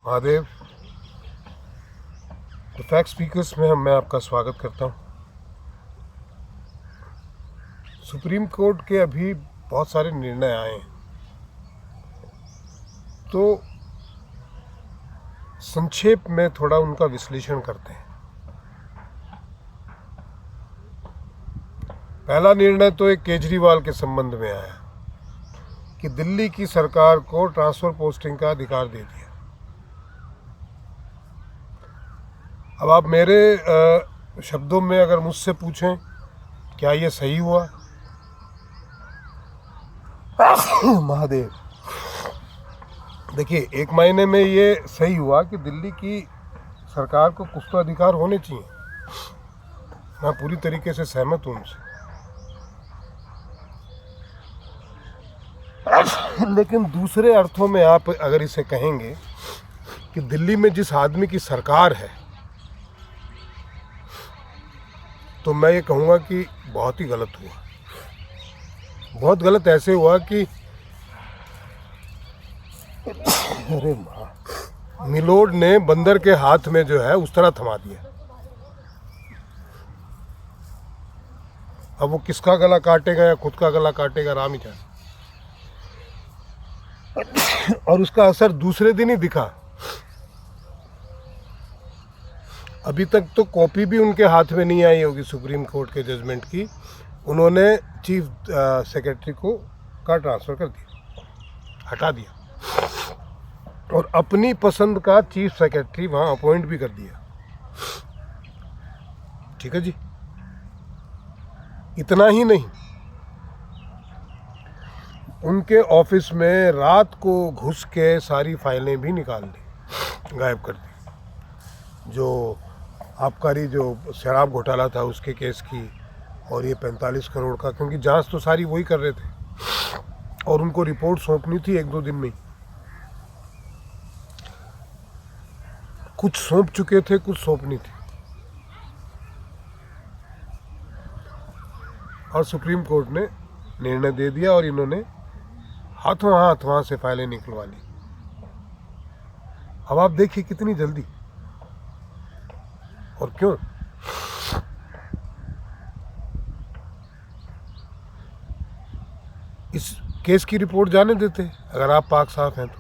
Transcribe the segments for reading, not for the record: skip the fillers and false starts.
Mahadev. The fact speakers में मैं आपका स्वागत करता हूँ। सुप्रीम कोर्ट के अभी बहुत सारे निर्णय आए हैं, तो संक्षेप में थोड़ा उनका विश्लेषण करते हैं। पहला निर्णय तो एक केजरीवाल के संबंध में आया कि दिल्ली की सरकार को ट्रांसफ़र पोस्टिंग का अधिकार दे दिया। अब आप मेरे शब्दों में अगर मुझसे पूछें क्या ये सही हुआ? महादेव, देखिए, एक महीने में ये सही हुआ कि दिल्ली की सरकार को कुछ तो अधिकार होने चाहिए। मैं पूरी तरीके से सहमत हूँ उनसे, लेकिन दूसरे अर्थों में आप अगर इसे कहेंगे कि दिल्ली में जिस आदमी की सरकार है, तो मैं ये कहूँगा कि बहुत ही गलत हुआ। बहुत गलत ऐसे हुआ कि अरे माँ, मिलोड ने बंदर के हाथ में जो है उस तरह थमा दिया। अब वो किसका गला काटेगा या खुद का गला काटेगा, राम ही जाने। और उसका असर दूसरे दिन ही दिखा। अभी तक तो कॉपी भी उनके हाथ में नहीं आई होगी सुप्रीम कोर्ट के जजमेंट की। उन्होंने चीफ सेक्रेटरी को का ट्रांसफ़र कर दिया, हटा दिया, और अपनी पसंद का चीफ सेक्रेटरी वहाँ अपॉइंट भी कर दिया। ठीक है जी। इतना ही नहीं, उनके ऑफिस में रात को घुस के सारी फाइलें भी निकाल दी, गायब कर दी। जो आबकारी जो शराब घोटाला था उसके केस की, और ये 45 करोड़ का, क्योंकि जांच तो सारी वही कर रहे थे और उनको रिपोर्ट सौंपनी थी 1-2 दिन में। कुछ सौंप चुके थे, कुछ सौंपनी थी, और सुप्रीम कोर्ट ने निर्णय दे दिया और इन्होंने हाथों हाथ वहाँ से फाइलें निकलवा ली। अब आप देखिए कितनी जल्दी और क्यों। इस केस की रिपोर्ट जाने देते अगर आप पाक साफ हैं तो।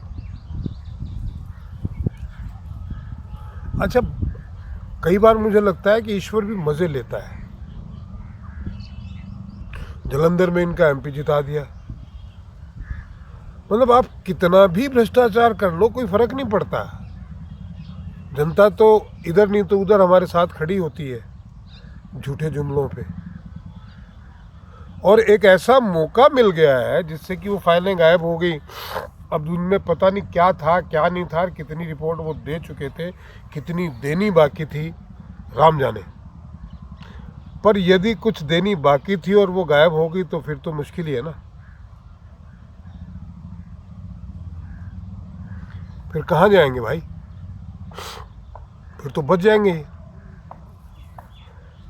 अच्छा, कई बार मुझे लगता है कि ईश्वर भी मजे लेता है। जलंधर में इनका एमपी जिता दिया। मतलब आप कितना भी भ्रष्टाचार कर लो, कोई फर्क नहीं पड़ता। जनता तो इधर नहीं तो उधर हमारे साथ खड़ी होती है झूठे जुमलों पे। और एक ऐसा मौका मिल गया है जिससे कि वो फाइलें गायब हो गई। अब उनमें पता नहीं क्या था क्या नहीं था, कितनी रिपोर्ट वो दे चुके थे, कितनी देनी बाकी थी, राम जाने। पर यदि कुछ देनी बाकी थी और वो गायब हो गई तो फिर तो मुश्किल ही है ना। फिर कहाँ जाएंगे भाई? फिर तो बच जाएंगे।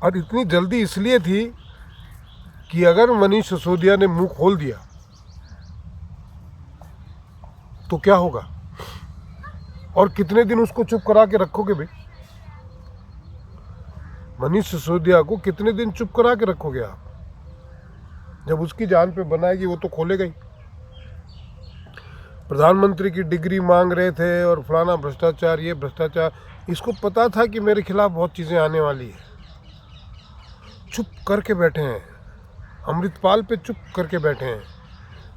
और इतनी जल्दी इसलिए थी कि अगर मनीष सिसोदिया ने मुंह खोल दिया तो क्या होगा, और कितने दिन उसको चुप करा के रखोगे भाई? मनीष सिसोदिया को कितने दिन चुप करा के रखोगे आप? जब उसकी जान पे बनाएगी वो तो खोलेगा ही। प्रधानमंत्री की डिग्री मांग रहे थे और फलाना भ्रष्टाचार, ये भ्रष्टाचार। इसको पता था कि मेरे खिलाफ बहुत चीज़ें आने वाली है, चुप करके बैठे हैं। अमृतपाल पे चुप करके बैठे हैं,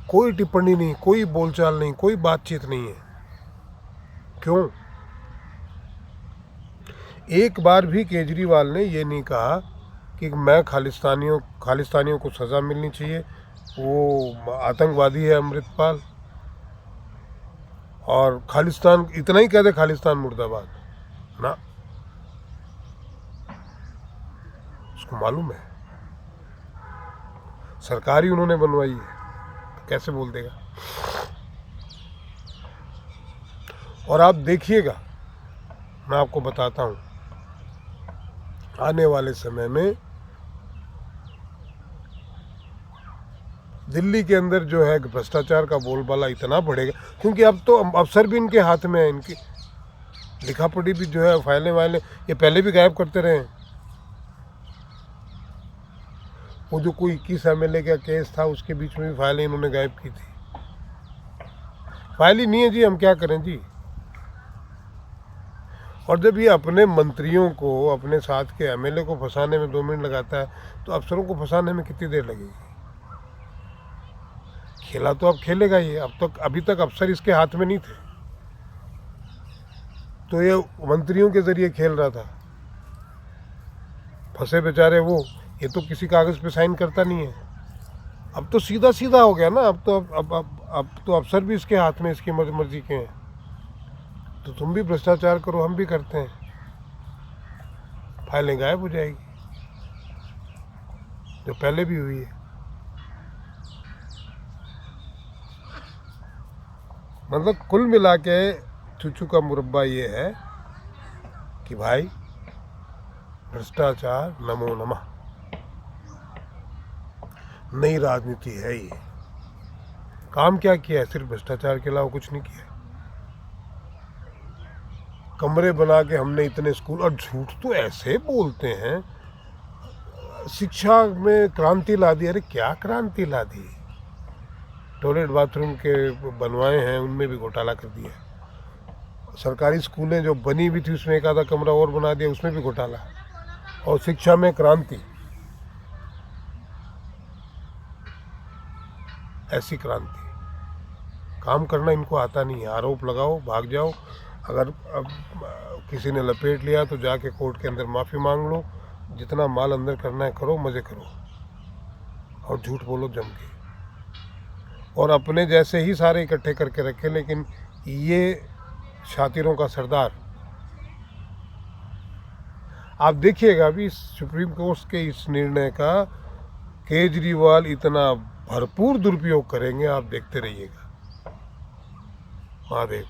कोई टिप्पणी नहीं, कोई बोलचाल नहीं, कोई बातचीत नहीं है। क्यों? एक बार भी केजरीवाल ने ये नहीं कहा कि मैं खालिस्तानियों को सज़ा मिलनी चाहिए, वो आतंकवादी है अमृतपाल, और खालिस्तान, इतना ही कह दे खालिस्तान मुर्दाबाद ना। उसको मालूम है सरकार ही उन्होंने बनवाई है, तो कैसे बोल देगा? और आप देखिएगा, मैं आपको बताता हूँ, आने वाले समय में दिल्ली के अंदर जो है भ्रष्टाचार का बोलबाला इतना बढ़ेगा, क्योंकि अब तो अफसर भी इनके हाथ में है। इनकी लिखा पढ़ी भी जो है, फाइलें वाइलें ये पहले भी गायब करते रहे हैं। वो जो कोई 21 MLA का केस था उसके बीच में भी फाइलें इन्होंने गायब की थी। फाइल ही नहीं है जी, हम क्या करें जी। और जब ये अपने मंत्रियों को, अपने साथ के MLA को फंसाने में 2 मिनट लगाता है, तो अफसरों को फंसाने में कितनी देर लगेगी। खेला तो अब खेलेगा ये, अभी तक अफसर इसके हाथ में नहीं थे, तो ये मंत्रियों के जरिए खेल रहा था। फंसे बेचारे वो, ये तो किसी कागज़ पे साइन करता नहीं है। अब तो सीधा सीधा हो गया ना, अब तो अफसर भी इसके हाथ में, इसकी मर्जी के हैं। तो तुम भी भ्रष्टाचार करो, हम भी करते हैं, फाइलें गायब हो जाएगी, जो पहले भी हुई है। मतलब कुल मिला के चूचू का मुरब्बा ये है कि भाई भ्रष्टाचार नमो नमः, नई राजनीति है ये। काम क्या किया है, सिर्फ भ्रष्टाचार के अलावा कुछ नहीं किया। कमरे बना के हमने इतने स्कूल, और झूठ तो ऐसे बोलते हैं, शिक्षा में क्रांति ला दी। अरे क्या क्रांति ला दी, टॉयलेट बाथरूम के बनवाए हैं, उनमें भी घोटाला कर दिया। सरकारी स्कूलें जो बनी भी थी उसमें एक आधा कमरा और बना दिया, उसमें भी घोटाला। और शिक्षा में क्रांति, ऐसी क्रांति। काम करना इनको आता नहीं है, आरोप लगाओ भाग जाओ। अगर अब किसी ने लपेट लिया तो जाके कोर्ट के अंदर माफ़ी मांग लो, जितना माल अंदर करना है करो, मज़े करो, और झूठ बोलो जम के। और अपने जैसे ही सारे इकट्ठे करके रखे, लेकिन ये शातिरों का सरदार। आप देखिएगा अभी सुप्रीम कोर्ट के इस निर्णय का केजरीवाल इतना भरपूर दुरुपयोग करेंगे, आप देखते रहिएगा। महादेव।